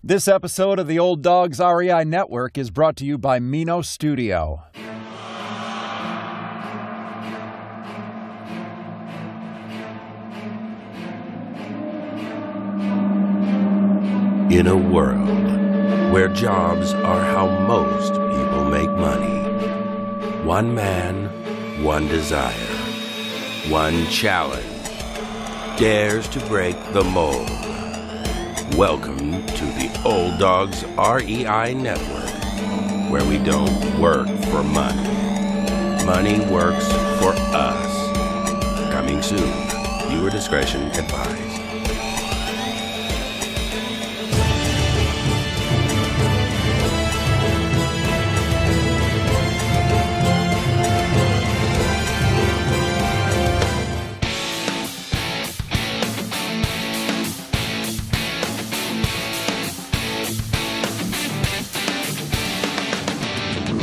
This episode of the Old Dogs REI Network is brought to you by Mino Studio. In a world where jobs are how most people make money, one man, one desire, one challenge dares to break the mold. Welcome to the Old Dogs REI Network, where we don't work for money. Money works for us. Coming soon. Viewer discretion advised.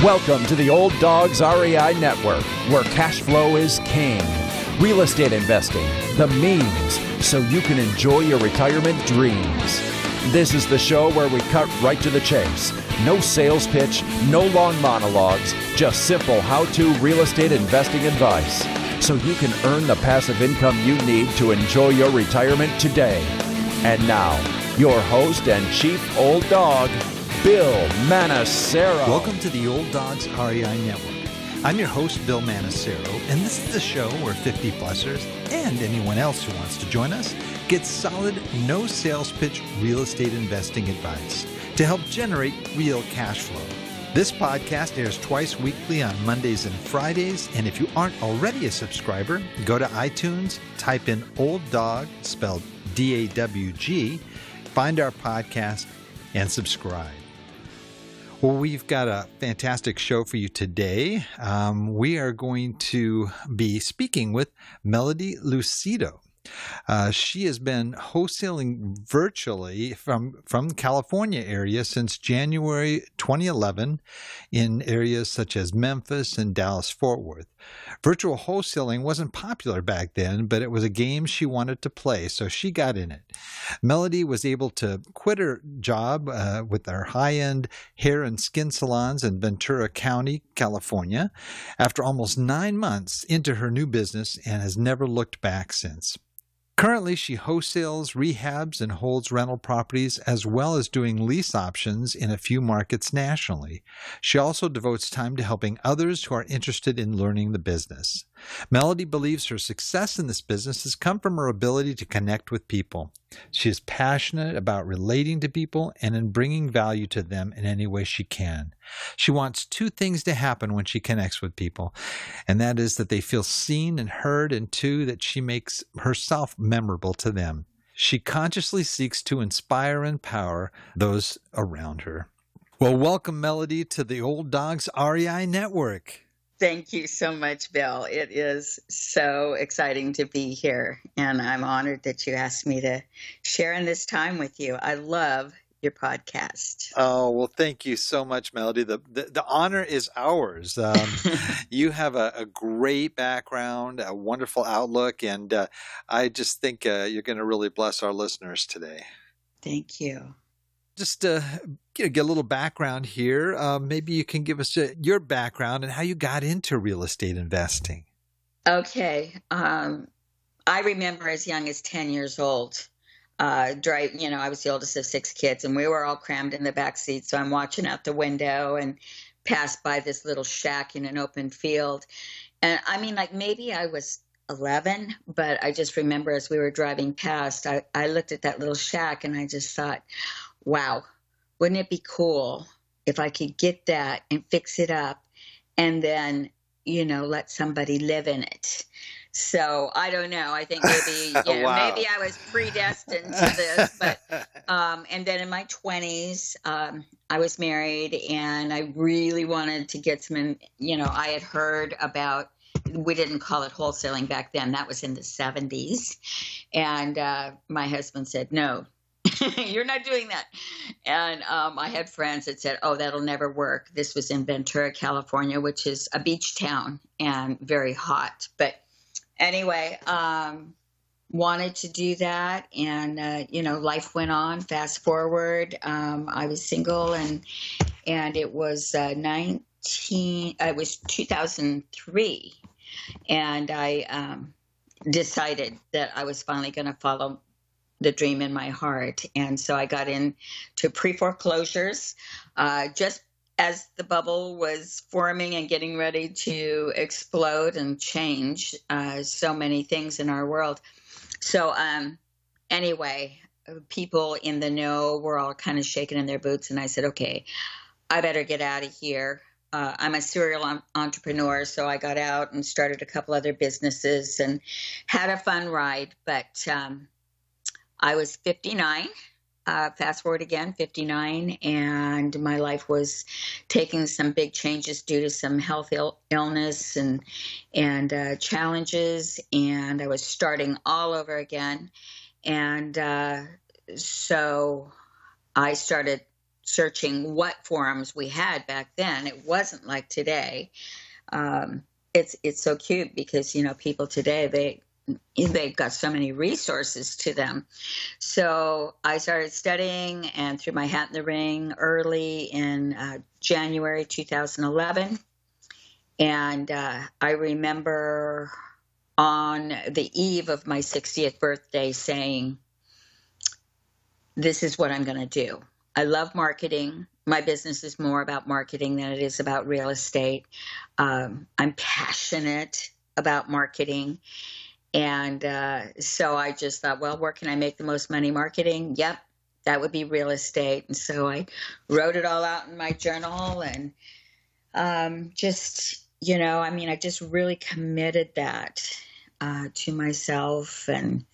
Welcome to the Old Dogs REI Network, where cash flow is king. Real estate investing, the means, so you can enjoy your retirement dreams. This is the show where we cut right to the chase. No sales pitch, no long monologues, just simple how-to real estate investing advice, so you can earn the passive income you need to enjoy your retirement today. And now, your host and chief old dog, Bill Manacero. Welcome to the Old Dogs REI Network. I'm your host, Bill Manacero, and this is the show where 50-plussers and anyone else who wants to join us gets solid, no sales pitch real estate investing advice to help generate real cash flow. This podcast airs twice weekly on Mondays and Fridays, and if you aren't already a subscriber, go to iTunes, type in Old Dog, spelled D-A-W-G, find our podcast, and subscribe. Well, we've got a fantastic show for you today. We are going to be speaking with Melodee Lucido. She has been wholesaling virtually from the California area since January 2011 in areas such as Memphis and Dallas-Fort Worth. Virtual wholesaling wasn't popular back then, but it was a game she wanted to play, so she got in it. Melodee was able to quit her job with her high-end hair and skin salons in Ventura County, California, after almost 9 months into her new business and has never looked back since. Currently, she wholesales, rehabs, and holds rental properties, as well as doing lease options in a few markets nationally. She also devotes time to helping others who are interested in learning the business. Melodee believes her success in this business has come from her ability to connect with people. She is passionate about relating to people and in bringing value to them in any way she can. She wants two things to happen when she connects with people, and that is that they feel seen and heard, and two, that she makes herself memorable to them. She consciously seeks to inspire and empower those around her. Well, welcome, Melodee, to the Old Dogs REI Network. Thank you so much, Bill. It is so exciting to be here, and I'm honored that you asked me to share in this time with you. I love your podcast. Oh, well, thank you so much, Melodee. The honor is ours. You have a great background, a wonderful outlook, and I just think you're going to really bless our listeners today. Thank you. Just to get a little background here, maybe you can give us your background and how you got into real estate investing. Okay. I remember as young as 10 years old, I was the oldest of 6 kids, and we were all crammed in the back seat. So I'm watching out the window and passed by this little shack in an open field. And I mean, like maybe I was 11, but I just remember as we were driving past, I looked at that little shack and I just thought, wow, wouldn't it be cool if I could get that and fix it up and then, let somebody live in it? So I don't know. I think maybe, Wow. Maybe I was predestined to this. But and then in my 20s, I was married, and I really wanted to get some. I had heard about. We didn't call it wholesaling back then. That was in the 70s, and my husband said no. You're not doing that. And I had friends that said, oh, that'll never work. This was in Ventura, California, which is a beach town and very hot. But anyway, wanted to do that. And, life went on. Fast forward, I was single and it was it was 2003. And I decided that I was finally going to follow the dream in my heart. And so I got into pre-foreclosures just as the bubble was forming and getting ready to explode and change so many things in our world. So anyway, people in the know were all kind of shaking in their boots. And I said, okay, I better get out of here. I'm a serial entrepreneur, so I got out and started a couple other businesses and had a fun ride. But I was 59, fast forward again, 59, and my life was taking some big changes due to some health illness and challenges, and I was starting all over again. And so I started searching what forums we had back then. It wasn't like today. It's so cute because, people today, they've got so many resources to them. So I started studying and threw my hat in the ring early in January 2011. And I remember on the eve of my 60th birthday saying, this is what I'm going to do. I love marketing. My business is more about marketing than it is about real estate. I'm passionate about marketing. And so I just thought, well, where can I make the most money marketing? Yep, that would be real estate. And so I wrote it all out in my journal and I just really committed that to myself and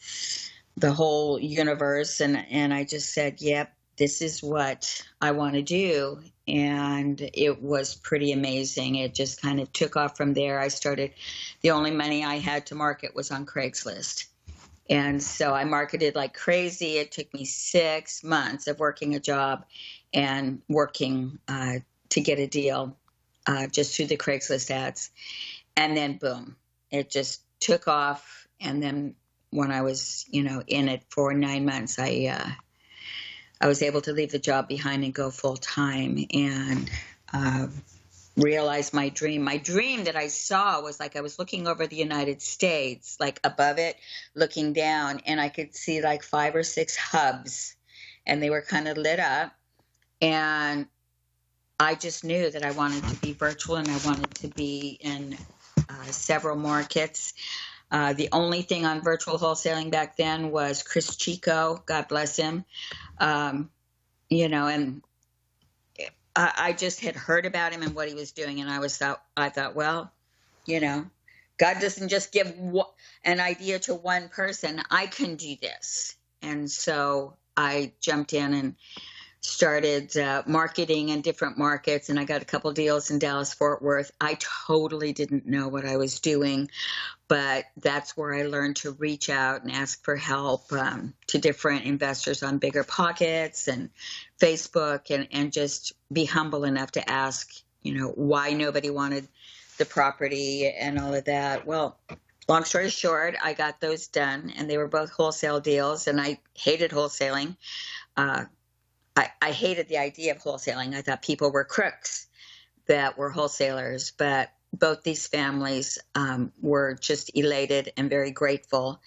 the whole universe. And I just said, yep, this is what I want to do. And it was pretty amazing. It just kind of took off from there. The only money I had to market was on Craigslist. And so I marketed like crazy. It took me 6 months of working a job and working to get a deal just through the Craigslist ads. And then boom, it just took off. And then when I was, in it for 9 months, I was able to leave the job behind and go full time and realize my dream. My dream that I saw was like I was looking over the United States, like above it, looking down, and I could see like 5 or 6 hubs, and they were kind of lit up. And I just knew that I wanted to be virtual and I wanted to be in several markets. The only thing on virtual wholesaling back then was Chris Chico, God bless him. And I just had heard about him and what he was doing. And I thought, well, God doesn't just give an idea to one person. I can do this. And so I jumped in and started marketing in different markets, and I got a couple deals in Dallas, Fort Worth. I totally didn't know what I was doing, but that's where I learned to reach out and ask for help to different investors on Bigger Pockets and Facebook, and just be humble enough to ask, why nobody wanted the property and all of that. Well, long story short, I got those done, and they were both wholesale deals, and I hated wholesaling. I hated the idea of wholesaling. I thought people were crooks that were wholesalers, but both these families were just elated and very grateful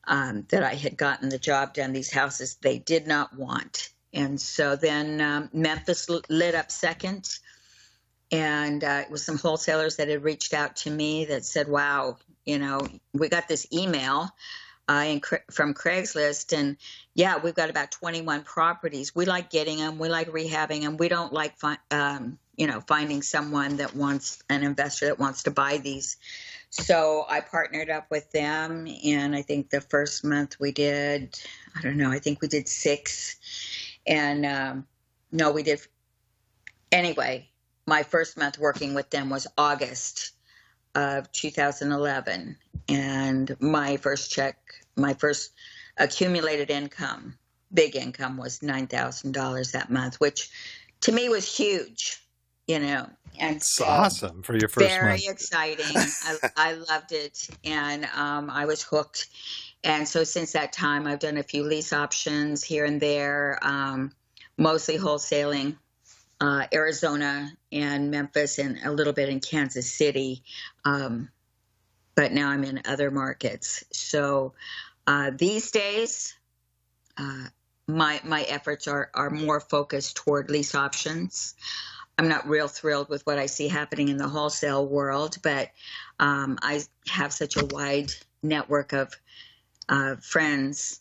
that I had gotten the job done. These houses they did not want. And so then Memphis lit up second. And it was some wholesalers that had reached out to me that said, wow, we got this email from Craigslist, and yeah, we've got about 21 properties. We like getting them. We like rehabbing them. We don't like, finding someone an investor that wants to buy these. So I partnered up with them, and I think the first month we did, I think we did 6. And no, we did. Anyway, my first month working with them was August of 2011. And my first accumulated income, big income, was $9,000 that month, which to me was huge, And it's awesome for your first month. Very exciting. I loved it. And I was hooked. And so since that time, I've done a few lease options here and there, mostly wholesaling, Arizona and Memphis and a little bit in Kansas City. But now I'm in other markets. So these days, my efforts are more focused toward lease options. I'm not real thrilled with what I see happening in the wholesale world, but I have such a wide network of friends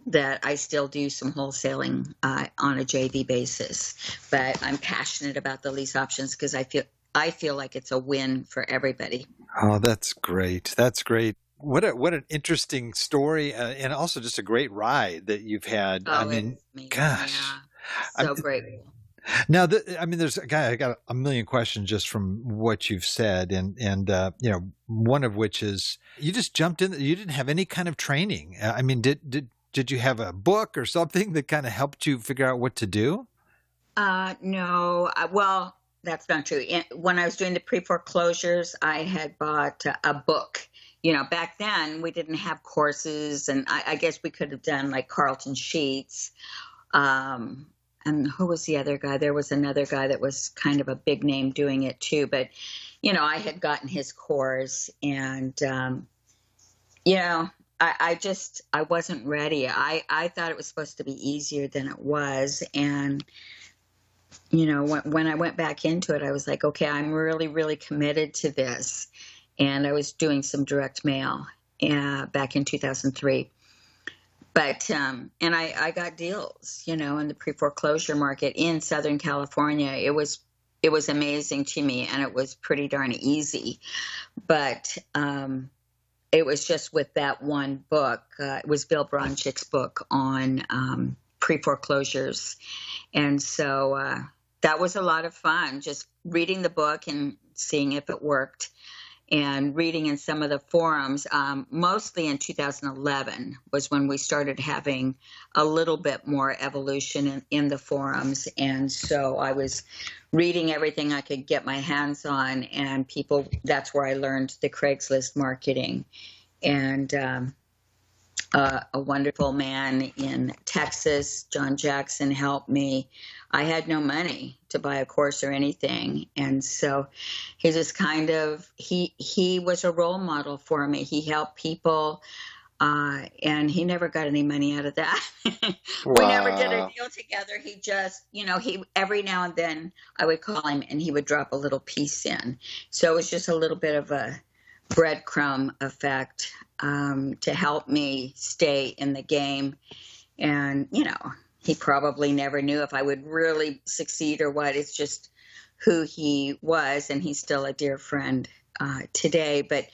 that I still do some wholesaling on a JV basis. But I'm passionate about the lease options because I feel like it's a win for everybody. Oh, that's great. That's great. What an interesting story, and also just a great ride that you've had. Oh, I mean, gosh. Yeah. So grateful. Now, I got a million questions just from what you've said, and one of which is you just jumped in. You didn't have any kind of training. I mean, did you have a book or something that kind of helped you figure out what to do? No. Well, that's not true. When I was doing the pre-foreclosures, I had bought a book. Back then we didn't have courses, and I guess we could have done like Carlton Sheets. And who was the other guy? There was another guy that was kind of a big name doing it too. But, I had gotten his course, and, I wasn't ready. I thought it was supposed to be easier than it was. And, when I went back into it, I was like, okay, I'm really, really committed to this. And I was doing some direct mail back in 2003. But, and I got deals, in the pre-foreclosure market in Southern California. It was amazing to me, and it was pretty darn easy. But it was just with that one book. It was Bill Bronchick's book on pre-foreclosures. And so that was a lot of fun, just reading the book and seeing if it worked. And reading in some of the forums, mostly in 2011 was when we started having a little bit more evolution in the forums. And so I was reading everything I could get my hands on, and that's where I learned the Craigslist marketing. And a wonderful man in Texas, John Jackson, helped me. I had no money to buy a course or anything. And so he just he was a role model for me. He helped people, and he never got any money out of that. Wow. We never did a deal together. He just, he every now and then I would call him and he would drop a little piece in. So it was just a little bit of a breadcrumb effect to help me stay in the game. And, he probably never knew if I would really succeed or what. It's just who he was, and he's still a dear friend today. But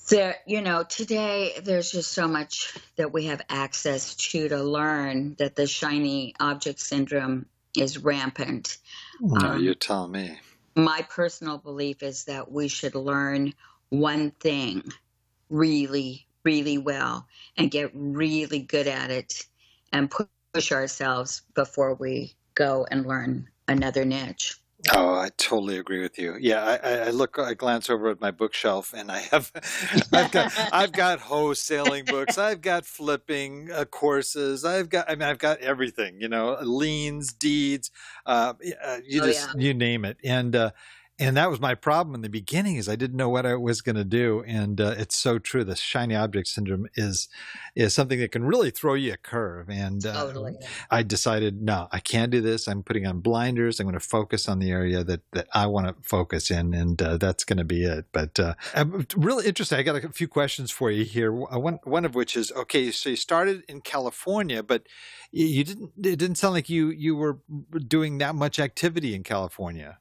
today there's just so much that we have access to learn, that the shiny object syndrome is rampant. No, you tell me. My personal belief is that we should learn one thing really, really well and get really good at it and push ourselves before we go and learn another niche. Oh, I totally agree with you. Yeah, I glance over at my bookshelf, and I've got wholesaling books, I've got flipping courses, I've got everything, liens, deeds, you name it. And that was my problem in the beginning, is I didn't know what I was going to do. And it's so true. The shiny object syndrome is something that can really throw you a curve. And Totally. I decided, no, I can't do this. I'm putting on blinders. I'm going to focus on the area that I want to focus in. And that's going to be it. But I'm really interested. I got a few questions for you here. One of which is, okay, so you started in California, but it didn't sound like you were doing that much activity in California.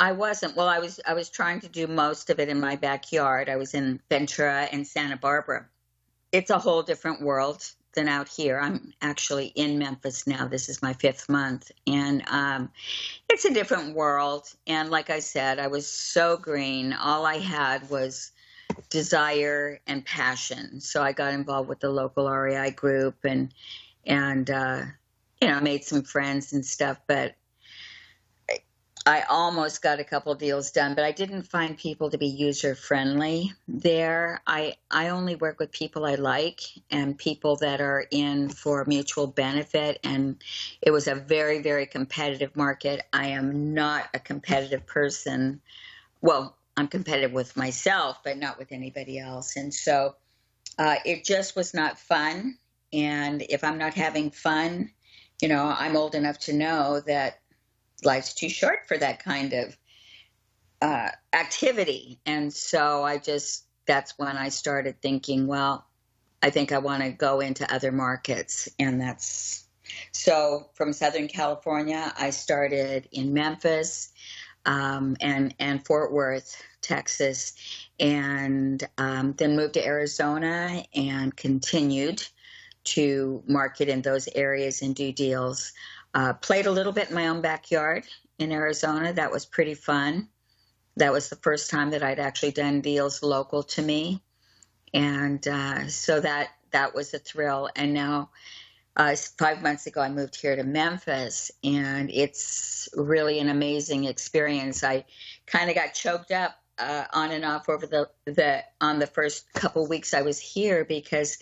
I wasn't. Well, I was trying to do most of it in my backyard. I was in Ventura and Santa Barbara. It's a whole different world than out here. I'm actually in Memphis now. This is my 5th month. And it's a different world. And like I said, I was so green. All I had was desire and passion. So I got involved with the local REI group and made some friends and stuff. But I almost got a couple deals done, but I didn't find people to be user friendly there. I only work with people I like and people that are in for mutual benefit. And it was a very, very competitive market. I am not a competitive person. Well, I'm competitive with myself, but not with anybody else. And so it just was not fun. And if I'm not having fun, I'm old enough to know that life's too short for that kind of activity. And so that's when I started thinking, well, I think I want to go into other markets. And so from Southern California, I started in Memphis and Fort Worth, Texas, and then moved to Arizona and continued to market in those areas and do deals. Played a little bit in my own backyard in Arizona. That was pretty fun. That was the first time that I'd actually done deals local to me. And so that was a thrill. And now 5 months ago, I moved here to Memphis, and it's really an amazing experience. I kind of got choked up on and off over on the first couple weeks I was here, because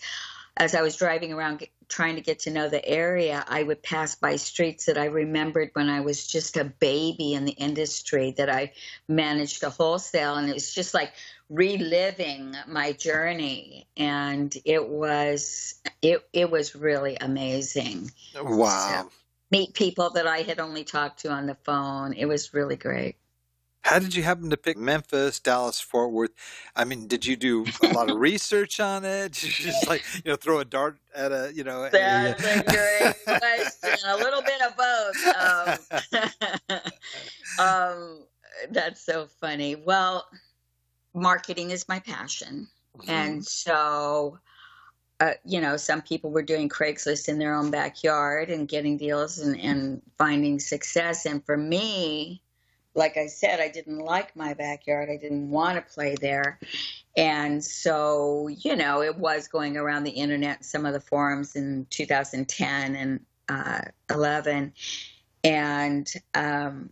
as I was driving around trying to get to know the area, I would pass by streets that I remembered when I was just a baby in the industry that I managed to wholesale. And it was just like reliving my journey. And it was really amazing. Wow. So, meet people that I had only talked to on the phone. It was really great. How did you happen to pick Memphis, Dallas, Fort Worth? I mean, did you do a lot of research on it? Did you just throw a dart at a, That's a great question. A little bit of both. That's so funny. Well, marketing is my passion. Mm-hmm. And so, some people were doing Craigslist in their own backyard and getting deals and finding success. And for me, like I said, I didn't like my backyard. I didn't want to play there. And so, it was going around the internet, some of the forums in 2010 and 11. And the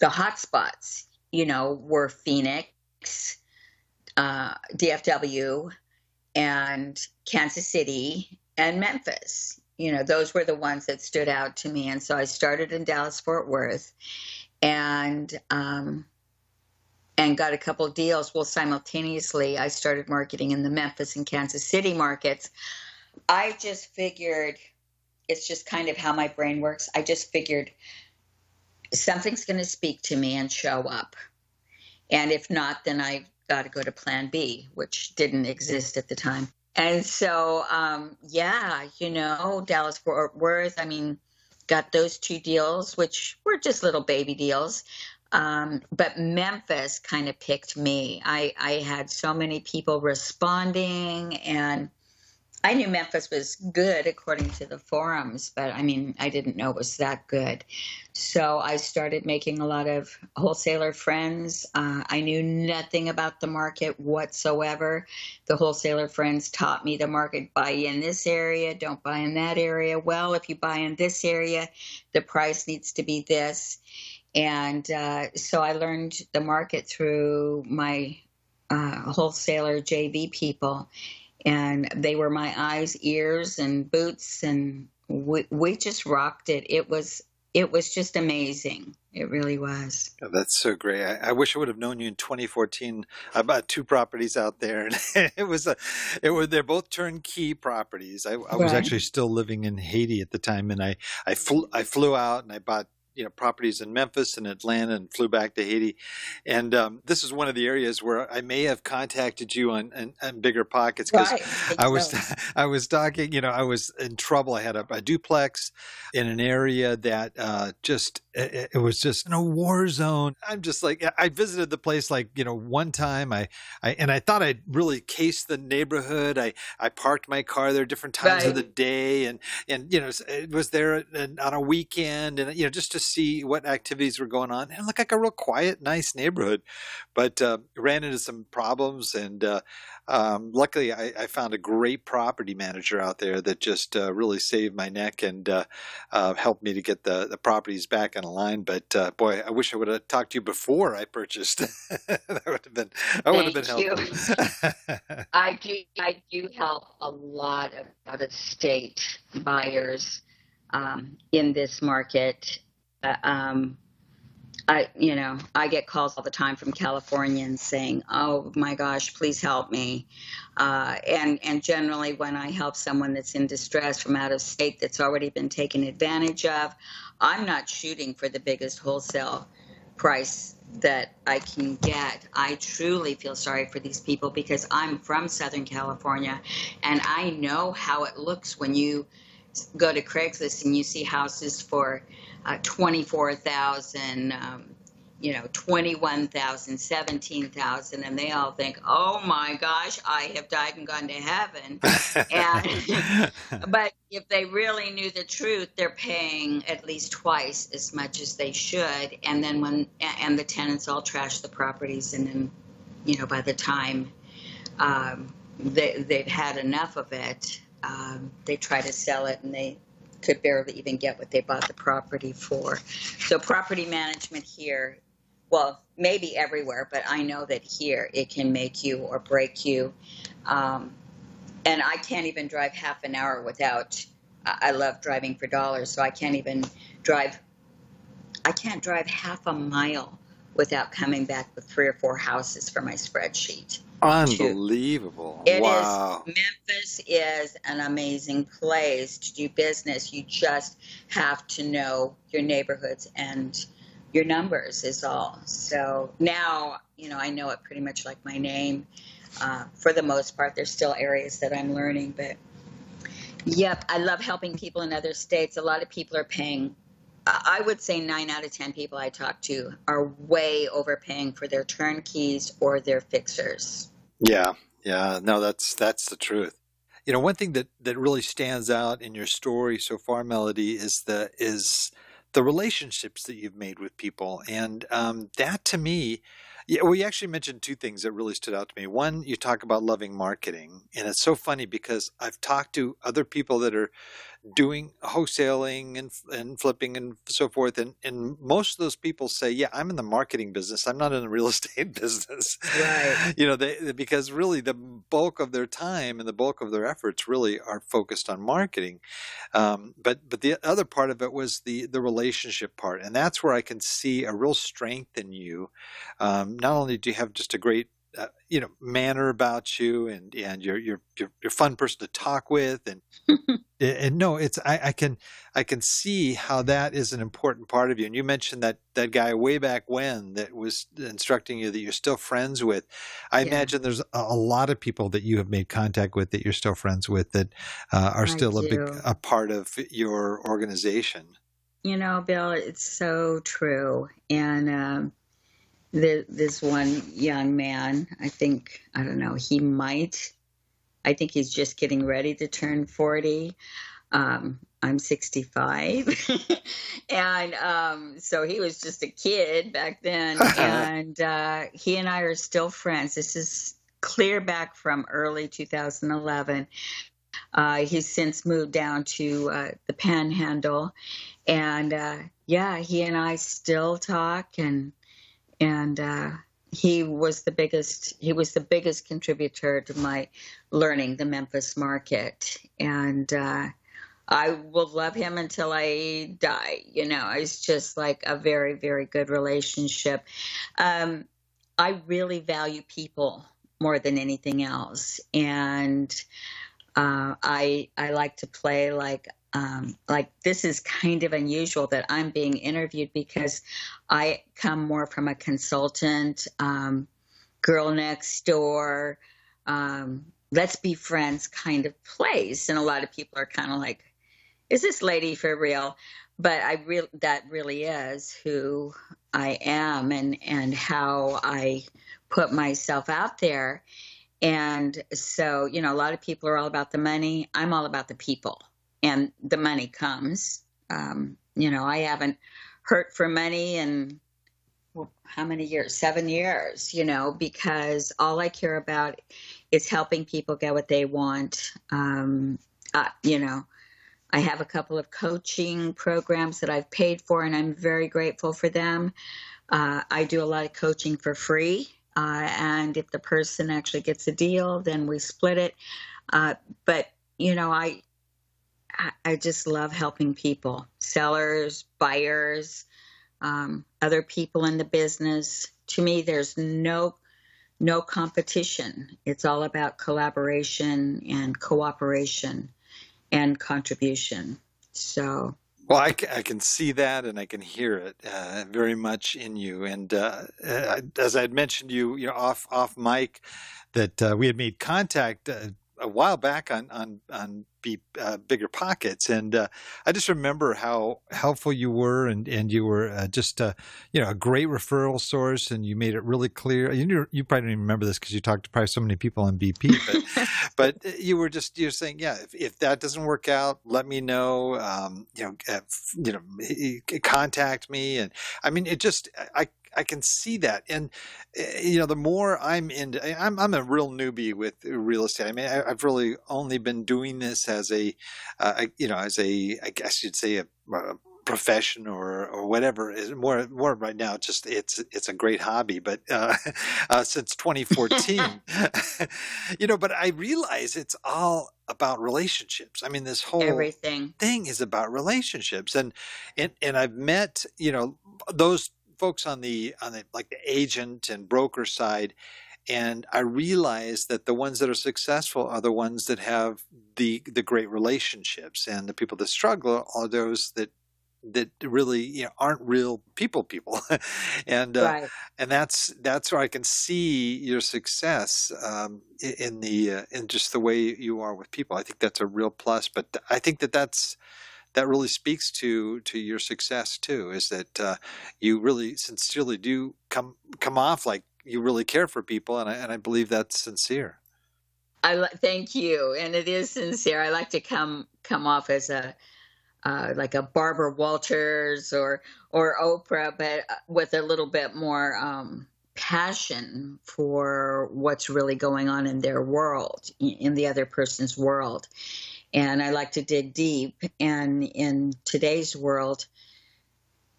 hot spots, were Phoenix, DFW, and Kansas City, and Memphis. Those were the ones that stood out to me. And so I started in Dallas, Fort Worth, and got a couple deals. Well, simultaneously, I started marketing in the Memphis and Kansas City markets. I just figured, it's just kind of how my brain works. I just figured something's going to speak to me and show up. And if not, then I got to go to plan B, which didn't exist at the time. And so, Dallas, Fort Worth, got those two deals, which were just little baby deals. But Memphis kind of picked me. I had so many people responding, and I knew Memphis was good according to the forums, but I didn't know it was that good. So I started making a lot of wholesaler friends. I knew nothing about the market whatsoever. The wholesaler friends taught me the market: buy in this area, don't buy in that area. Well, if you buy in this area, the price needs to be this. And so I learned the market through my wholesaler JV people. And they were my eyes, ears, and boots, and we just rocked it. It was just amazing. It really was. Oh, that's so great. I wish I would have known you in 2014. I bought two properties out there, and they're both turnkey properties. I was actually still living in Haiti at the time, and I flew out and I bought properties in Memphis and Atlanta and flew back to Haiti. And this is one of the areas where I may have contacted you on Bigger Pockets, because I was talking, I was in trouble. I had a duplex in an area that it was just in a war zone. I'm just like, I visited the place one time. I thought I'd really cased the neighborhood. I parked my car there different times of the day, and it was there on a weekend, and just to see what activities were going on. And it looked like a real quiet, nice neighborhood, but ran into some problems. And luckily, I found a great property manager out there that just really saved my neck and helped me to get the properties back on a line. But boy, I wish I would have talked to you before I purchased. That would have been helpful. I do help a lot of out-of-state buyers in this market. I get calls all the time from Californians saying, "Oh my gosh, please help me." And generally, when I help someone that's in distress from out of state that's already been taken advantage of, I'm not shooting for the biggest wholesale price that I can get. I truly feel sorry for these people because I'm from Southern California, and I know how it looks when you go to Craigslist and you see houses for 24,000, 21,000, 17,000, and they all think, "Oh my gosh, I have died and gone to heaven." But if they really knew the truth, they're paying at least twice as much as they should. And then the tenants all trash the properties, and then, by the time they've had enough of it, they try to sell it, and they could barely even get what they bought the property for. So property management here, well, maybe everywhere, but I know that here it can make you or break you. And I can't even drive half an hour without, I love driving for dollars, so I can't drive half a mile without coming back with 3 or 4 houses for my spreadsheet. Unbelievable. Wow. Memphis is an amazing place to do business. You just have to know your neighborhoods and your numbers is all. So now, I know it pretty much like my name. For the most part, there's still areas that I'm learning, but yep, I love helping people in other states. A lot of people are paying. I would say 9 out of 10 people I talk to are way overpaying for their turnkeys or their fixers. Yeah. No, that's the truth. One thing that really stands out in your story so far, Melodee, is the relationships that you've made with people, and that to me. Yeah, well, you actually mentioned 2 things that really stood out to me. One, you talk about loving marketing, and it's so funny because I've talked to other people that are doing wholesaling and flipping and so forth, and most of those people say, "Yeah, I'm in the marketing business. I'm not in the real estate business." Right. Because really the bulk of their time and the bulk of their efforts really are focused on marketing. But the other part of it was the relationship part, and that's where I can see a real strength in you. Not only do you have just a great manner about you, and you're a fun person to talk with, and no, it's I can see how that is an important part of you. And you mentioned that guy way back when that was instructing you that you're still friends with. I imagine there's a lot of people that you have made contact with that you're still friends with that are still a part of your organization. Bill, it's so true. And this one young man, I think he's just getting ready to turn 40. I'm 65. And so he was just a kid back then. And he and I are still friends. This is clear back from early 2011. He's since moved down to the Panhandle. And he and I still talk, and he was the biggest contributor to my learning the Memphis market. And I will love him until I die. It's just like a very, very good relationship. I really value people more than anything else. And I like to play like this is kind of unusual that I'm being interviewed because I come more from a consultant, girl next door, let's be friends kind of place. And a lot of people are kind of like, is this lady for real? But that really is who I am and how I put myself out there. And so, a lot of people are all about the money. I'm all about the people. And the money comes. I haven't hurt for money and how many years? 7 years, because all I care about is helping people get what they want. I have a couple of coaching programs that I've paid for, and I'm very grateful for them. I do a lot of coaching for free. And if the person actually gets a deal, then we split it. But, I just love helping people, sellers, buyers, other people in the business. To me, there's no competition. It's all about collaboration and cooperation and contribution. So. Well, I can see that, and I can hear it very much in you. And as I had mentioned to you, off mic, that we had made contact a while back on Bigger Pockets, and I just remember how helpful you were, and you were just a great referral source, and you made it really clear. You probably don't even remember this because you talked to probably so many people on BP, but you're saying, yeah, if that doesn't work out, let me know. Contact me, and I mean, it just I can see that, and the more I'm a real newbie with real estate. I mean, I've really only been doing this as I guess you'd say a profession or whatever. Is more right now. Just it's a great hobby, but since 2014, but I realize it's all about relationships. I mean, this whole everything thing is about relationships, and I've met those folks on the like the agent and broker side, and I realize that the ones that are successful are the ones that have the great relationships, and the people that struggle are those that really aren't real people, and right. And that's where I can see your success in just the way you are with people. I think that's a real plus, but I think that really speaks to your success too, is that you really sincerely do come off like you really care for people, and I believe that's sincere. Thank you, and it is sincere. I like to come off as a like a Barbara Walters or Oprah, but with a little bit more passion for what's really going on in their world, in the other person's world. And I like to dig deep. And in today's world,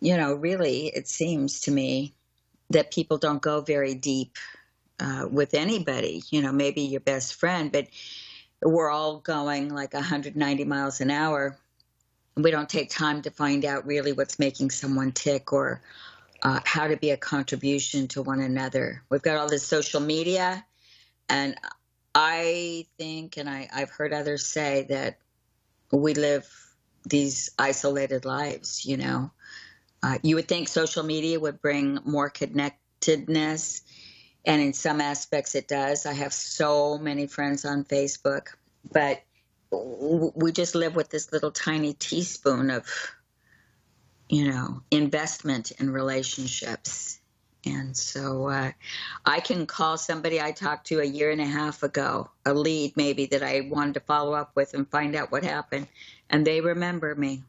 really, it seems to me that people don't go very deep with anybody. Maybe your best friend, but we're all going like 190 miles an hour. We don't take time to find out really what's making someone tick, or how to be a contribution to one another. We've got all this social media, and I think, and I've heard others say, that we live these isolated lives. You would think social media would bring more connectedness, and in some aspects it does. I have so many friends on Facebook, but we just live with this little tiny teaspoon of, investment in relationships. And so I can call somebody I talked to a year and a half ago, a lead maybe that I wanted to follow up with and find out what happened, and they remember me.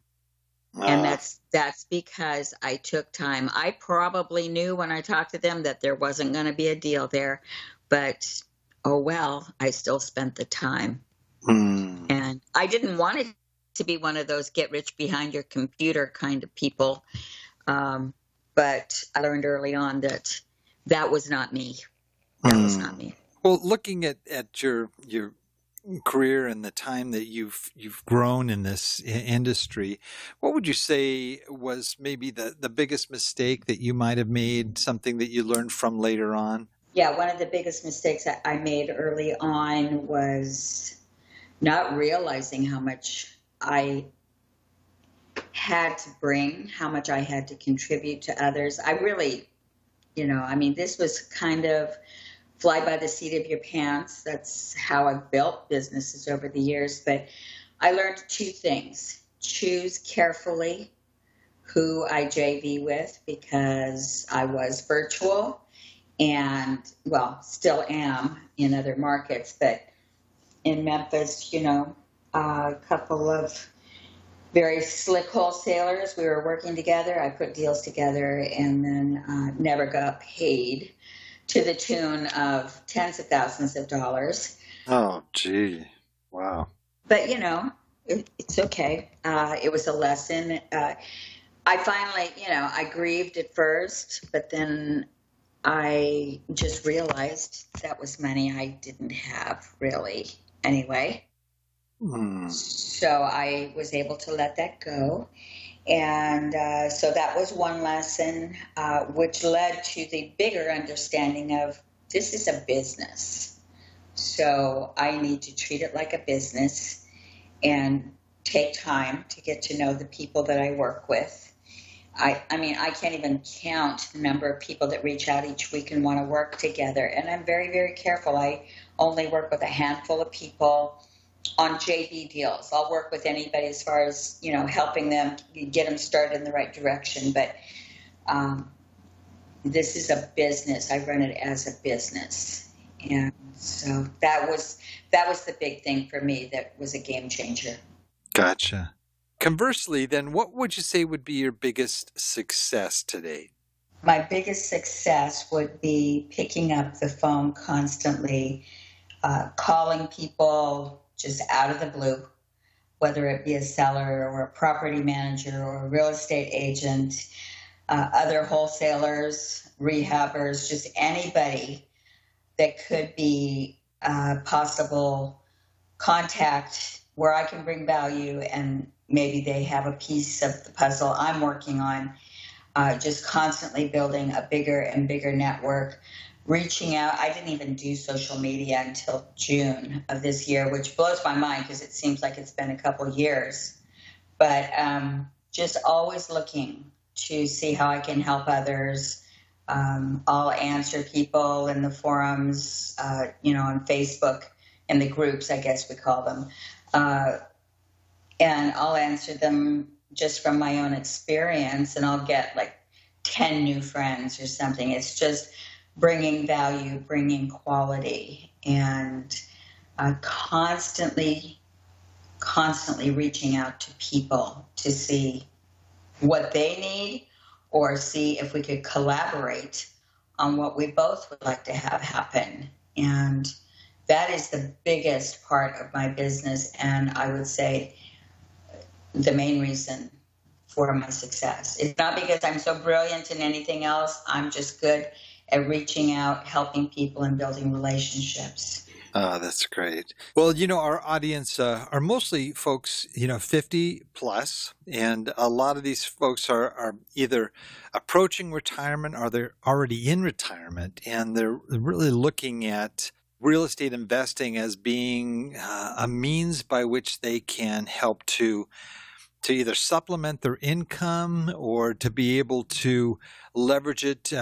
And that's because I took time. I probably knew when I talked to them that there wasn't going to be a deal there, but oh well, I still spent the time. And I didn't want it to be one of those get rich behind your computer kind of people. But I learned early on that was not me. That was not me. Well, looking at your career and the time that you've grown in this industry, what would you say was maybe the biggest mistake that you might have made, something that you learned from later on? Yeah, one of the biggest mistakes that I made early on was not realizing how much I had to bring, how much I had to contribute to others. I really, this was kind of fly by the seat of your pants. That's how I've built businesses over the years. But I learned two things. Choose carefully who I JV with, because I was virtual and, well, still am in other markets. But in Memphis, a couple of very slick wholesalers. We were working together. I put deals together and then never got paid to the tune of tens of thousands of dollars. Oh, gee. Wow. But, it's okay. It was a lesson. I finally, I grieved at first, but then I just realized that was money I didn't have really anyway. So I was able to let that go. And so that was one lesson, which led to the bigger understanding of this is a business. So I need to treat it like a business and take time to get to know the people that I work with. I mean, I can't even count the number of people that reach out each week and want to work together. And I'm very, very careful. I only work with a handful of people on JV deals. I'll work with anybody as far as, helping them get them started in the right direction. But this is a business. I run it as a business. And so that was the big thing for me that was a game changer. Gotcha. Conversely, then, what would you say would be your biggest success today? My biggest success would be picking up the phone constantly, calling people just out of the blue, whether it be a seller or a property manager or a real estate agent, other wholesalers, rehabbers, just anybody that could be possible contact where I can bring value and maybe they have a piece of the puzzle I'm working on, just constantly building a bigger and bigger network, reaching out. I didn't even do social media until June of this year, which blows my mind because it seems like it's been a couple years. But just always looking to see how I can help others. I'll answer people in the forums, on Facebook, in the groups, I guess we call them. And I'll answer them just from my own experience, and I'll get like 10 new friends or something. It's just bringing value, bringing quality, and constantly reaching out to people to see what they need or see if we could collaborate on what we both would like to have happen. And that is the biggest part of my business, and I would say the main reason for my success. It's not because I'm so brilliant in anything else. I'm just good at reaching out, helping people, and building relationships. That's great. Well, our audience are mostly folks, 50 plus, and a lot of these folks are either approaching retirement or they're already in retirement, and they're really looking at real estate investing as being a means by which they can help to either supplement their income or to be able to leverage it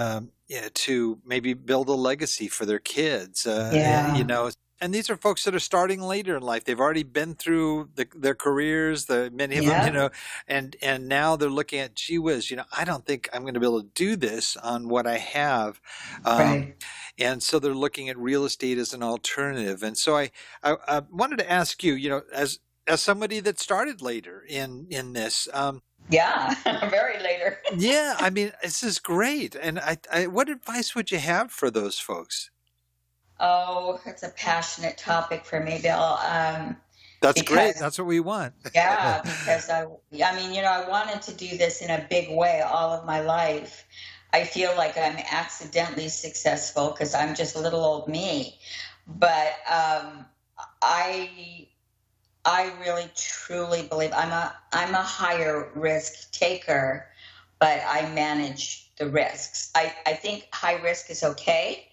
to maybe build a legacy for their kids. And these are folks that are starting later in life. They've already been through their careers, many of them, and now they're looking at, gee whiz, I don't think I'm going to be able to do this on what I have. Right. And so they're looking at real estate as an alternative. And so I wanted to ask you, as somebody that started later in this. Very later. Yeah, I mean, this is great. And I what advice would you have for those folks? Oh, it's a passionate topic for me, Bill. That's great. That's what we want. Yeah, because I wanted to do this in a big way all of my life. I feel like I'm accidentally successful because I'm just little old me. But I really truly believe I'm a higher risk taker, but I manage the risks. I think high risk is okay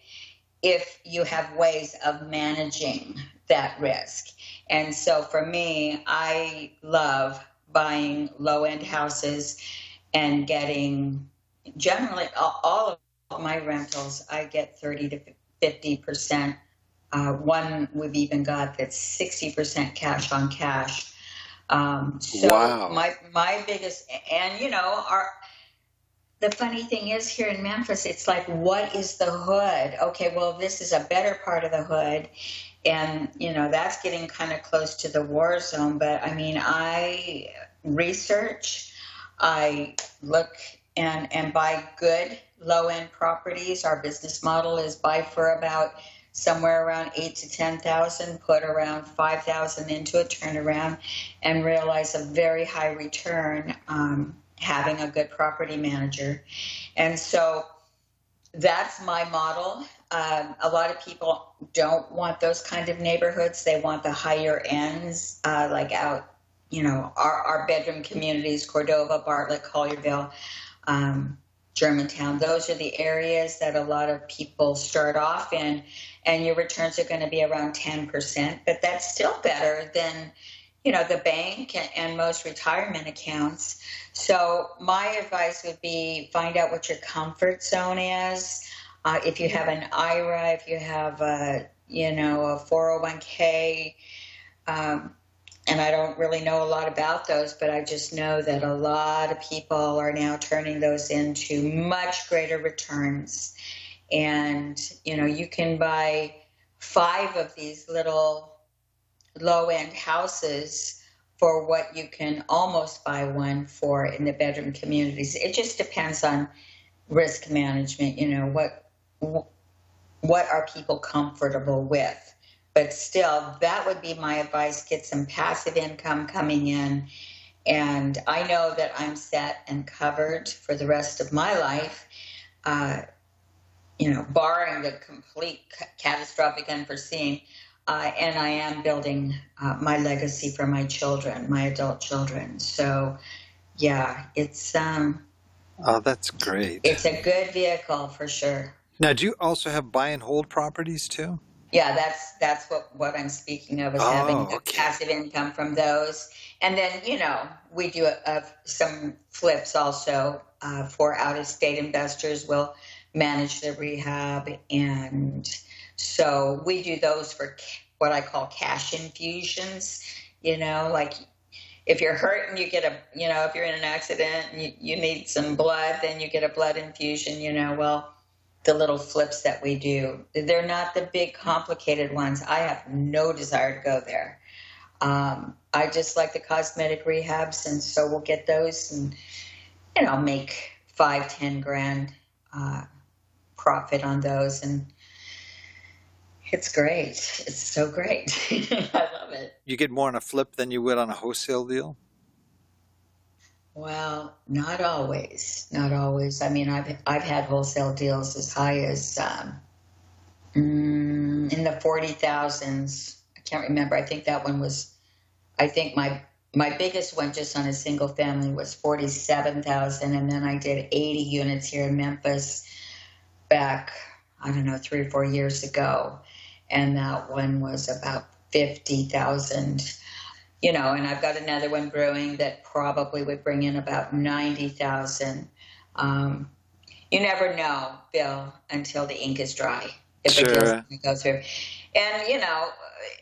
if you have ways of managing that risk. And so for me, I love buying low-end houses and getting generally all of my rentals, I get 30 to 50%. One we've even got that's 60% cash on cash. So wow. My biggest, and the funny thing is here in Memphis, it's like, what is the hood? Okay, well, this is a better part of the hood. And, that's getting kind of close to the war zone. But I mean, research. I look and buy good low-end properties. Our business model is buy for about somewhere around 8 to 10,000, put around 5,000 into a turnaround, and realize a very high return having a good property manager. And so that's my model. A lot of people don't want those kind of neighborhoods. They want the higher ends, like out, our bedroom communities, Cordova, Bartlett, Collierville, Germantown. Those are the areas that a lot of people start off in, and your returns are going to be around 10%, but that's still better than, the bank and most retirement accounts. So my advice would be find out what your comfort zone is. If you have an IRA, if you have a 401k, and I don't really know a lot about those, but I just know that a lot of people are now turning those into much greater returns. And, you can buy 5 of these little low-end houses for what you can almost buy one for in the bedroom communities. It just depends on risk management, what are people comfortable with. But still, that would be my advice. Get some passive income coming in. And I know that I'm set and covered for the rest of my life, barring the complete catastrophic unforeseen. And I am building my legacy for my children, my adult children. So, yeah, it's... oh, that's great. It's a good vehicle for sure. Now, do you also have buy and hold properties too? Yeah, that's what I'm speaking of, is having passive income from those. And then, we do some flips also for out-of-state investors. We'll manage the rehab. And so we do those for what I call cash infusions, like if you're hurt and you get if you're in an accident and you need some blood, then you get a blood infusion, the little flips that we do. They're not the big complicated ones. I have no desire to go there. I just like the cosmetic rehabs, and so we'll get those and, make 5-10 grand profit on those. And it's great. It's so great. I love it. You get more on a flip than you would on a wholesale deal? Well, not always. Not always. I mean, I've had wholesale deals as high as in the 40,000s. I can't remember. I think that one was. I think my biggest one just on a single family was 47,000, and then I did 80 units here in Memphis back, I don't know, 3 or 4 years ago, and that one was about 50,000. And I've got another one brewing that probably would bring in about 90,000. You never know, Bill, until the ink is dry, if sure. it doesn't go through. And,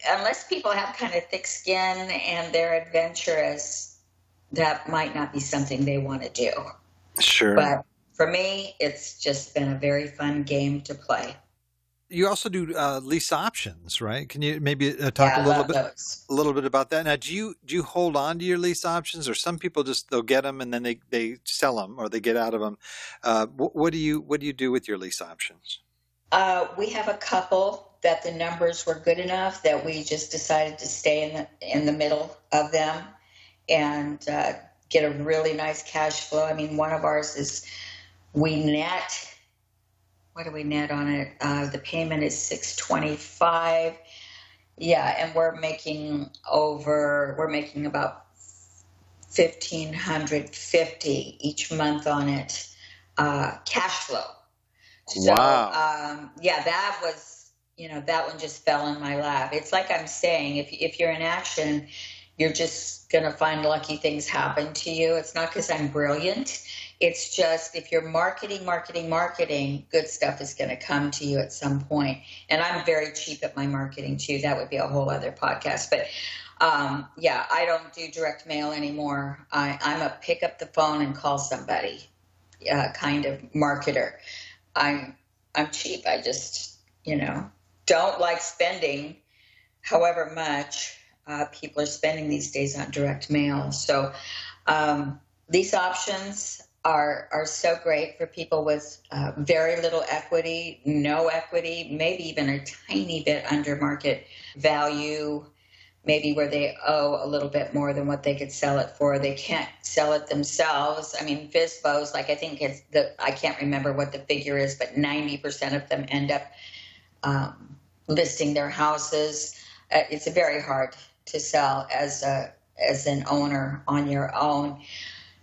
unless people have kind of thick skin and they're adventurous, that might not be something they want to do. Sure. But for me, it's just been a very fun game to play. You also do lease options, right? Can you maybe talk a little bit about that? Now, do you hold on to your lease options, or some people they'll get them and then they sell them or they get out of them? What do you do with your lease options? We have a couple that the numbers were good enough that we just decided to stay in the middle of them and get a really nice cash flow. I mean, one of ours is we net. What do we net on it? The payment is $625. Yeah, and we're making about $1,550 each month on it, cash flow. So, wow. That was, that one just fell in my lap. It's like I'm saying, if you're in action, you're just going to find lucky things happen to you. It's not because I'm brilliant. It's just if you're marketing, good stuff is going to come to you at some point. And I'm very cheap at my marketing too. That would be a whole other podcast. But I don't do direct mail anymore. I'm a pick up the phone and call somebody kind of marketer. I'm cheap. I just, don't like spending however much people are spending these days on direct mail. So Lease options are so great for people with very little equity, no equity, maybe even a tiny bit under market value, maybe where they owe a little bit more than what they could sell it for. They can't sell it themselves. I mean, FSBOs, like I think I can't remember what the figure is, but 90% of them end up listing their houses. It's very hard to sell as an owner on your own.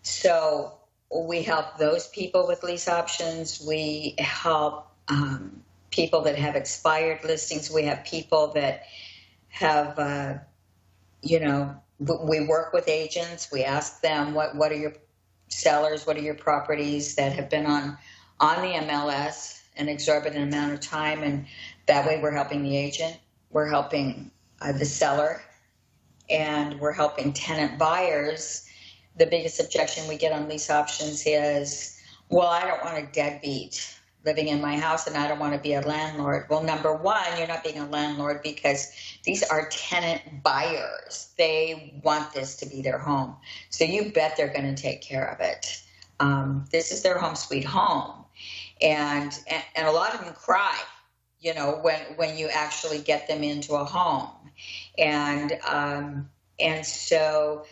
So we help those people with lease options. We help people that have expired listings. We have people that have, we work with agents. We ask them, what are your sellers, what are your properties that have been on the MLS an exorbitant amount of time, and that way we're helping the agent, we're helping the seller, and we're helping tenant buyers. The biggest objection we get on lease options is, well, I don't want a deadbeat living in my house and I don't want to be a landlord. Well, number one, you're not being a landlord because these are tenant buyers. They want this to be their home. So you bet they're going to take care of it. This is their home sweet home. And a lot of them cry, when you actually get them into a home. And so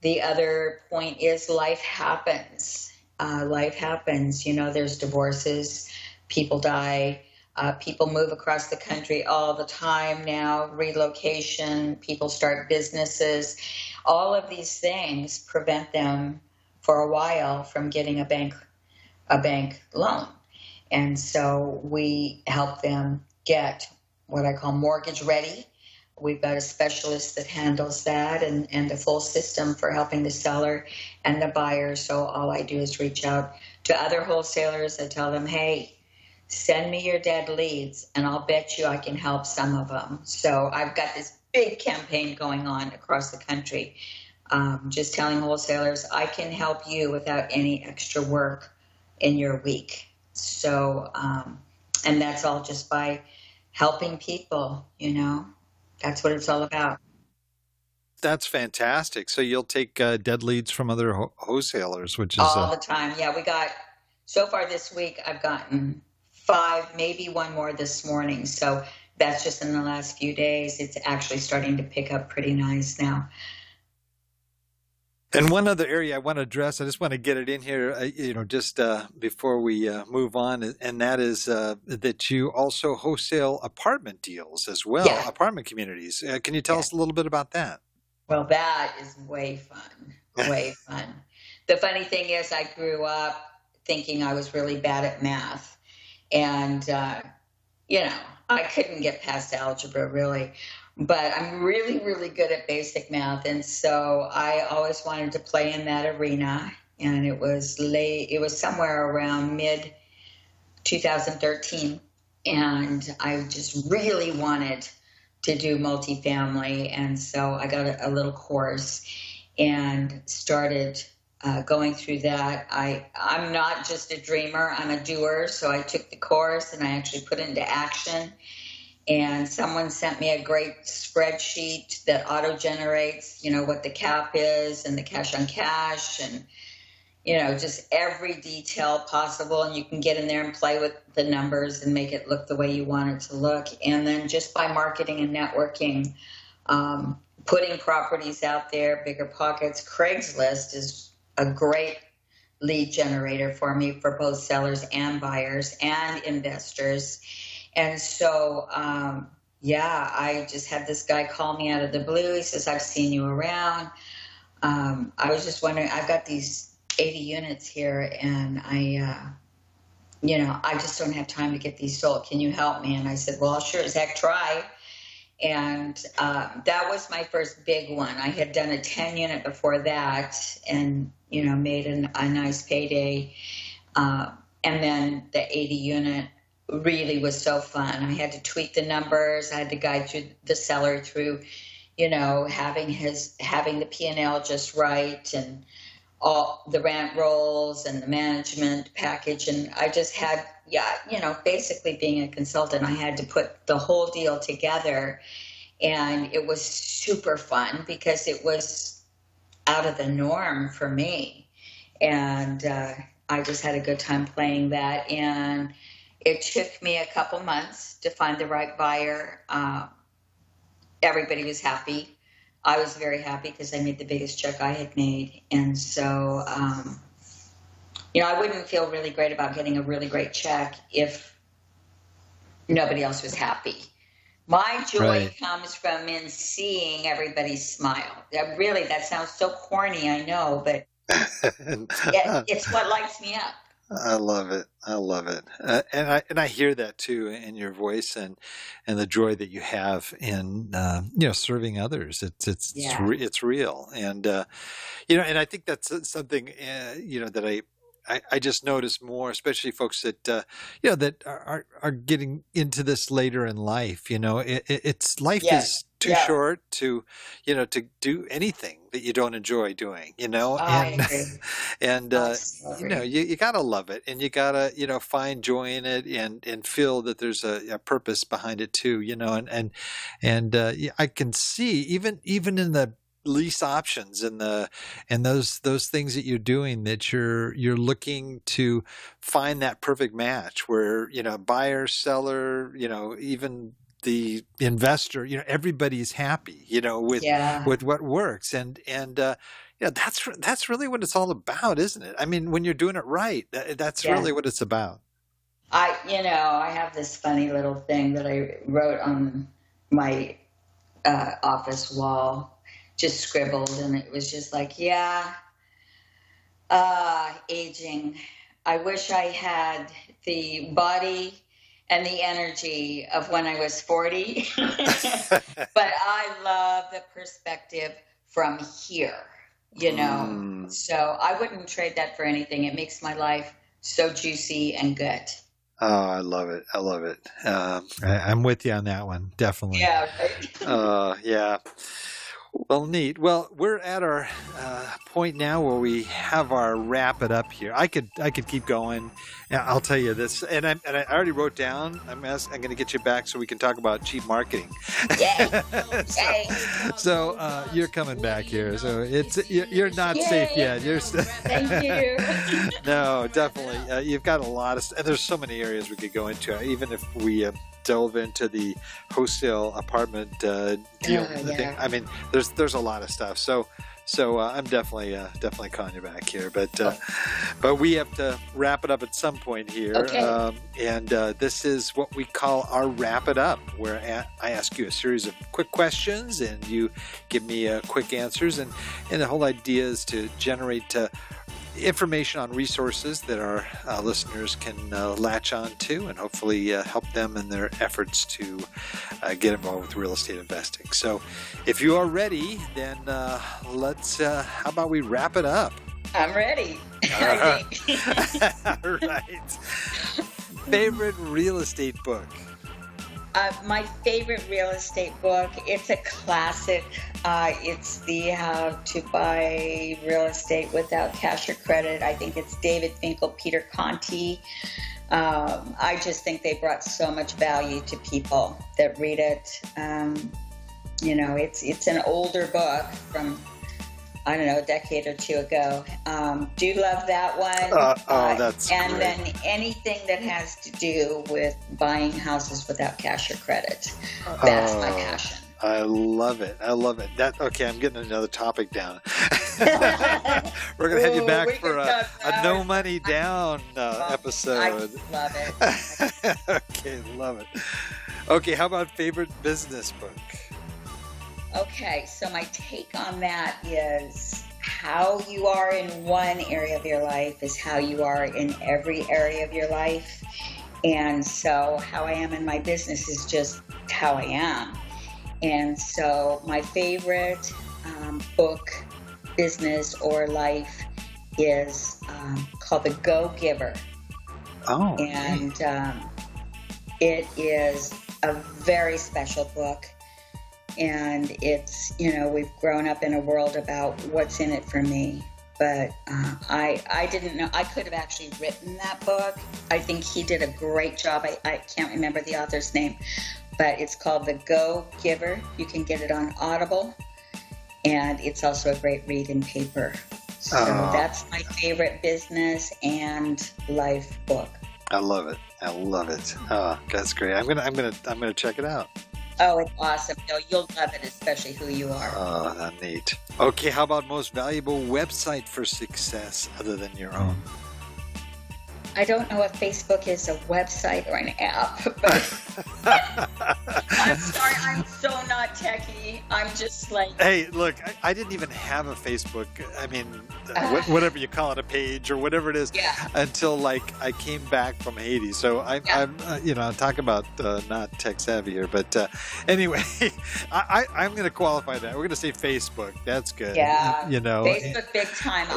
the other point is life happens. Life happens. There's divorces, people die, people move across the country all the time now, relocation, people start businesses. All of these things prevent them for a while from getting a bank loan. And so we help them get what I call mortgage ready. We've got a specialist that handles that and the full system for helping the seller and the buyer. So all I do is reach out to other wholesalers and tell them, hey, send me your dead leads and I'll bet you I can help some of them. So I've got this big campaign going on across the country, just telling wholesalers I can help you without any extra work in your week. So, and that's all just by helping people, That's what it's all about. That's fantastic. So you'll take dead leads from other wholesalers, which is all the time. Yeah, so far this week, I've gotten 5, maybe one more this morning. So that's just in the last few days. It's actually starting to pick up pretty nice now. And one other area I want to address, I just want to get it in here, just before we move on, and that is that you also wholesale apartment deals as well, yeah. Apartment communities. Can you tell us a little bit about that? Well, that is way fun, way fun. The funny thing is I grew up thinking I was really bad at math, and, I couldn't get past algebra, really. But I'm really, really good at basic math. And so I always wanted to play in that arena. And it was somewhere around mid 2013. And I just really wanted to do multifamily. And so I got a little course and started going through that. I'm not just a dreamer, I'm a doer. So I took the course and I actually put it into action. And someone sent me a great spreadsheet that auto-generates, what the cap is and the cash on cash and, just every detail possible. And you can get in there and play with the numbers and make it look the way you want it to look. And then just by marketing and networking, putting properties out there, Bigger Pockets, Craigslist is a great lead generator for me for both sellers and buyers and investors. And so, I just had this guy call me out of the blue. He says, I've seen you around. I was just wondering, I've got these 80 units here and I just don't have time to get these sold. Can you help me? And I said, well, I'll sure as heck try. And that was my first big one. I had done a 10 unit before that and, made a nice payday. And then the 80 unit really was so fun. I had to tweak the numbers. I had to guide the seller through, having the P&L just right and all the rent rolls and the management package. And I just had, basically being a consultant, I had to put the whole deal together. And it was super fun because it was out of the norm for me. And I just had a good time playing that. And it took me a couple months to find the right buyer. Everybody was happy. I was very happy because I made the biggest check I had made. And so, I wouldn't feel really great about getting a really great check if nobody else was happy. My joy comes from in seeing everybody smile. Really, that sounds so corny, I know, but it's what lights me up. I love it. I love it. And I hear that too in your voice and the joy that you have in, serving others. It's real. And, and I think that's something, that I just notice more, especially folks that, that are getting into this later in life. Life is too short to do anything that you don't enjoy doing, I agree. And, you gotta love it, and you gotta, find joy in it and feel that there's a purpose behind it too, and I can see even in the lease options and those things that you're doing, that you're looking to find that perfect match where, buyer, seller, even the investor, everybody's happy, with what works. And that's really what it's all about, isn't it? I mean, when you're doing it right, that's really what it's about. I have this funny little thing that I wrote on my office wall, just scribbled, and it was just like, aging. I wish I had the body and the energy of when I was 40, but I love the perspective from here, so I wouldn't trade that for anything. It makes my life so juicy and good. Oh, I love it. I love it. I'm with you on that one. Definitely. Yeah. Right? Yeah. Well, neat. Well, we're at our point now where we have our wrap it up here. I could keep going. I'll tell you this, and I already wrote down. I'm going to get you back so we can talk about cheap marketing. Yay! So you're coming back here. So you're not safe yet. Thank you. No, definitely. You've got a lot of. And there's so many areas we could go into. Even if we delve into the wholesale apartment deal thing. I mean, there's a lot of stuff. So I'm definitely calling you back here, but we have to wrap it up at some point here. Okay. And this is what we call our wrap it up, where I ask you a series of quick questions and you give me quick answers, and the whole idea is to generate information on resources that our listeners can latch on to, and hopefully help them in their efforts to get involved with real estate investing. So if you are ready, then let's how about we wrap it up? I'm ready. All right. Favorite real estate book? My favorite real estate book, it's a classic. It's the How to Buy Real Estate Without Cash or Credit. I think it's David Finkel, Peter Conti. I just think they brought so much value to people that read it. It's an older book from, I don't know, a decade or two ago. Do love that one. That's and great. Then anything that has to do with buying houses without cash or credit. That's my passion. I love it. Okay, I'm getting another topic down. We're going to have you back for a no money down episode. I love it. Okay, love it. Okay, how about favorite business book? Okay, so my take on that is how you are in one area of your life is how you are in every area of your life. And so how I am in my business is just how I am. And so my favorite book, business or life, is called The Go-Giver. Oh. And it is a very special book. And it's, we've grown up in a world about what's in it for me. But I didn't know. I could have actually written that book. I think he did a great job. I can't remember the author's name. But it's called The Go-Giver. You can get it on Audible. and it's also a great read in paper. So that's my favorite business and life book. I love it. I love it. Oh, that's great. I'm gonna check it out. Oh, it's awesome. No, you'll love it, especially who you are. Oh, that's neat. Okay, how about most valuable website for success other than your own? I don't know if Facebook is a website or an app, but I'm sorry, I'm so not techie. I'm just like... Hey, look, I didn't even have a Facebook, I mean, whatever you call it, a page or whatever it is, until like I came back from Haiti. So I'm talking about not tech savvy here, but anyway, I'm going to qualify that. We're going to say Facebook. That's good. Yeah, Facebook big time.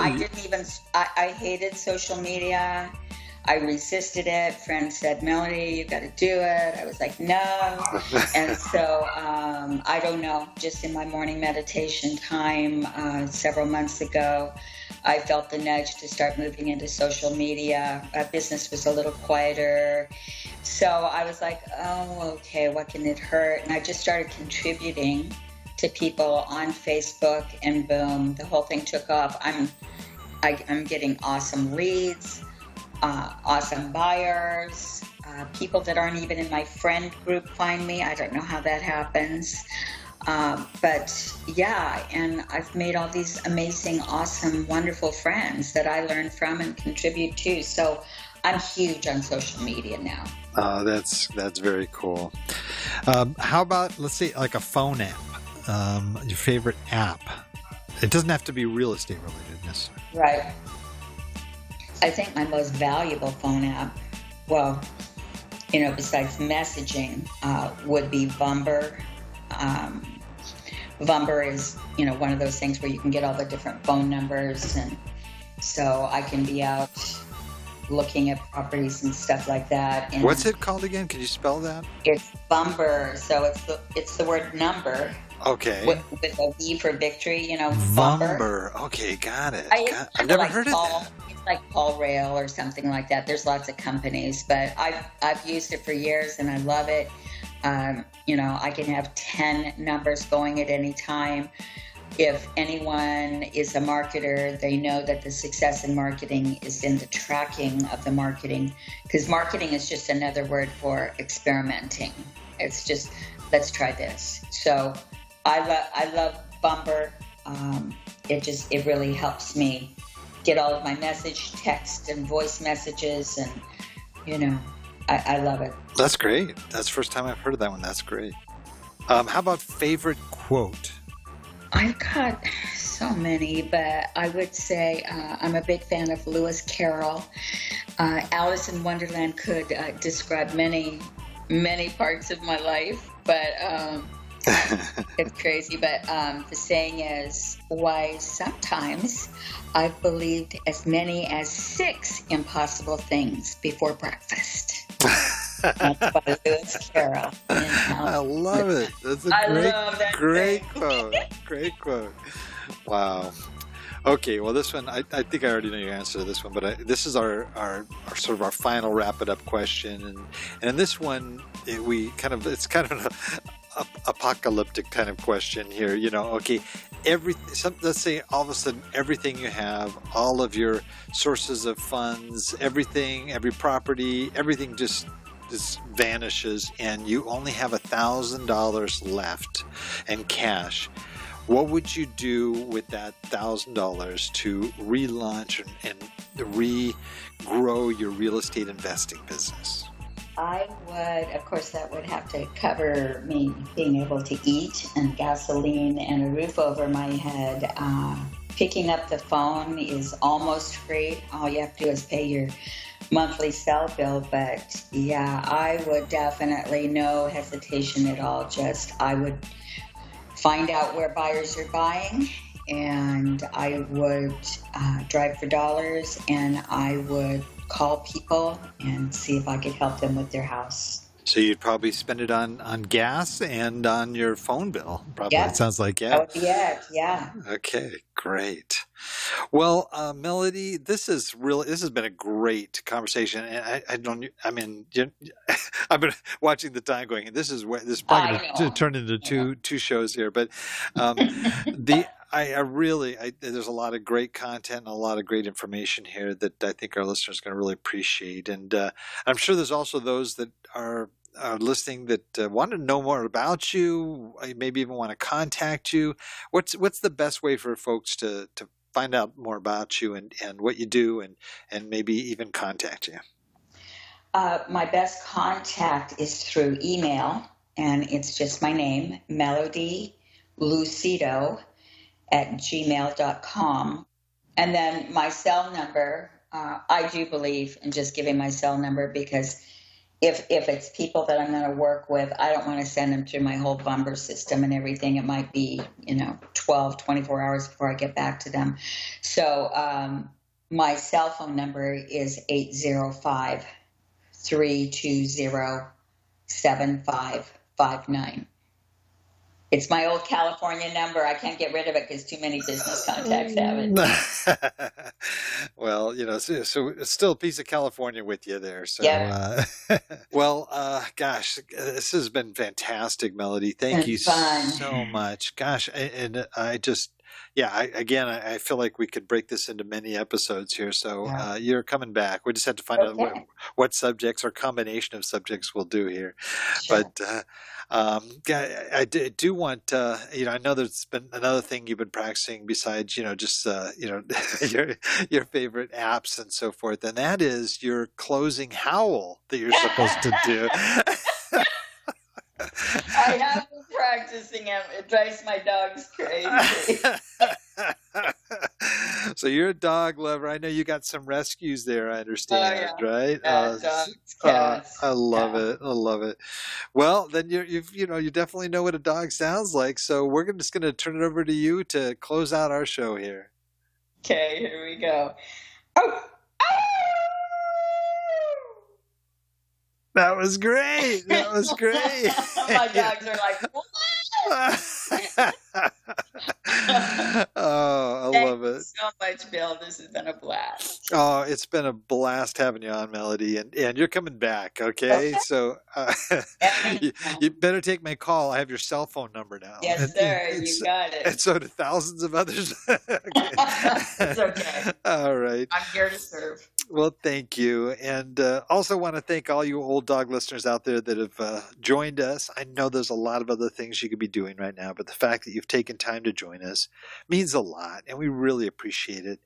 I hated social media. I resisted it. Friends said, Melodee, you got to do it. I was like, no. And so, I don't know, just in my morning meditation time several months ago, I felt the nudge to start moving into social media. Business was a little quieter. So I was like, oh, okay, what can it hurt? And I just started contributing to people on Facebook, and boom, the whole thing took off. I'm getting awesome leads. Awesome buyers, people that aren't even in my friend group find me. I don't know how that happens. But yeah, and I've made all these amazing, awesome, wonderful friends that I learn from and contribute to. So I'm huge on social media now. That's very cool. How about, let's say, like a phone app, your favorite app? It doesn't have to be real estate related necessarily. Right. I think my most valuable phone app, well, besides messaging, would be Vumber. Vumber is, one of those things where you can get all the different phone numbers, and so I can be out looking at properties and stuff like that. And what's it called again? Can you spell that? It's Vumber, so it's the word number. Okay. With a V for victory, Vumber. Okay, got it. I've never heard of that. It's like Paul Rail or something like that. There's lots of companies, but I've used it for years and I love it. I can have 10 numbers going at any time. If anyone is a marketer, they know that the success in marketing is in the tracking of the marketing, because marketing is just another word for experimenting. It's just, let's try this. So I love Bumper. It really helps me get all of my message, text, and voice messages, and I love it. That's great. That's the first time I've heard of that one. That's great. How about favorite quote? I've got so many, but I would say I'm a big fan of Lewis Carroll. Alice in Wonderland could describe many, many parts of my life, but it's crazy. But the saying is, why sometimes I've believed as many as 6 impossible things before breakfast. That's by Lewis Carroll. I love it. That's a great quote. Great quote. Wow. Okay, well, this one, I think I already know your answer to this one, but this is our sort of our final wrap it up question, and in this one, it's kind of an apocalyptic kind of question here. Okay, let's say all of a sudden everything you have, all of your sources of funds, everything, every property, everything just vanishes, and you only have $1,000 left in cash. What would you do with that $1,000 to relaunch and regrow your real estate investing business? I would, of course, that would have to cover me being able to eat and gasoline and a roof over my head. Picking up the phone is almost free. All you have to do is pay your monthly cell bill. But yeah, I would definitely, no hesitation at all, I would find out where buyers are buying, and I would drive for dollars, and I would call people and see if I could help them with their house. So you'd probably spend it on gas and on your phone bill. Probably. Yep. It sounds like, yeah. That would be it, yeah. Okay, great. Well, Melodee, this has been a great conversation, and I've been watching the time going, and this is probably going to turn into two shows here, but there's a lot of great content and a lot of great information here that I think our listeners are going to really appreciate, and I'm sure there's also those that are listening that want to know more about you, maybe even want to contact you. What's the best way for folks to find out more about you and what you do and maybe even contact you? My best contact is through email, and it's just my name, Melodee Lucido @gmail.com. And then my cell number, I do believe in just giving my cell number, because if it's people that I'm going to work with, I don't want to send them through my whole bumper system and everything. It might be, 12, 24 hours before I get back to them. So my cell phone number is 805-320-7559. It's my old California number. I can't get rid of it because too many business contacts have it. Well, so it's still a piece of California with you there. So, yeah. Well, gosh, this has been fantastic, Melodee. Thank you so much. Gosh, and I just, I feel like we could break this into many episodes here. So you're coming back. We just had to find out what subjects or combination of subjects we'll do here. Sure. But I do want, I know there's been another thing you've been practicing besides, just, your favorite apps and so forth. And that is your closing howl that you're supposed to do. I have been practicing it. It drives my dogs crazy. So you're a dog lover. I know you got some rescues there, I understand, right? Yeah, dogs, cats. I love it. I love it. Well, then you definitely know what a dog sounds like. So we're just going to turn it over to you to close out our show here. Okay, here we go. Oh. That was great. That was great. My dogs are like, what? Oh, I love it. Thanks so much, Bill. This has been a blast. Oh, it's been a blast having you on, Melodee, and you're coming back, okay? So you better take my call. I have your cell phone number now. Yes, sir. You got it. And so do thousands of others. It's okay. All right. I'm here to serve. Well, thank you. And also want to thank all you old dog listeners out there that have joined us. I know there's a lot of other things you could be doing right now, but the fact that you've taken time to join us means a lot, and we really appreciate it.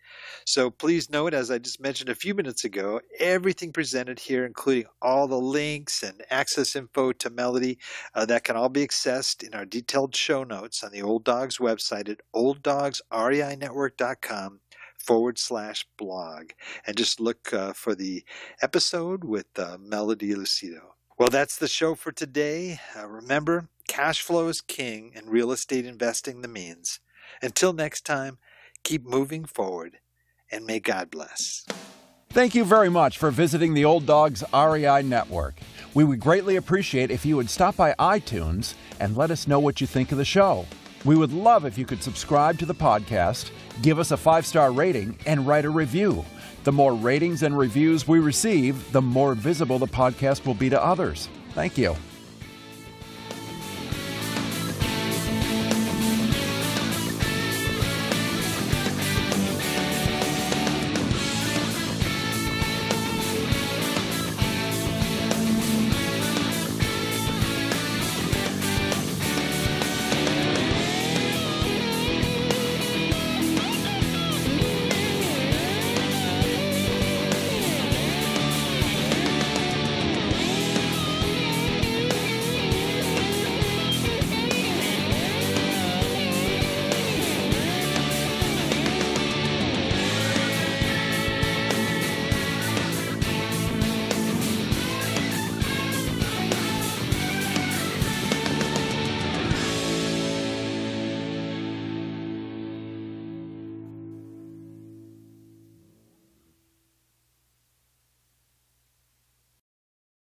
So please note, as I just mentioned a few minutes ago, everything presented here, including all the links and access info to Melodee, that can all be accessed in our detailed show notes on the Old Dogs website at olddogsreinetwork.com/blog, and just look for the episode with Melodee Lucido. Well, that's the show for today. Remember, cash flow is king and real estate investing the means. Until next time, keep moving forward, and may God bless. Thank you very much for visiting the Old Dogs REI Network. We would greatly appreciate if you would stop by iTunes and let us know what you think of the show. We would love if you could subscribe to the podcast, give us a 5-star rating, and write a review. The more ratings and reviews we receive, the more visible the podcast will be to others. Thank you.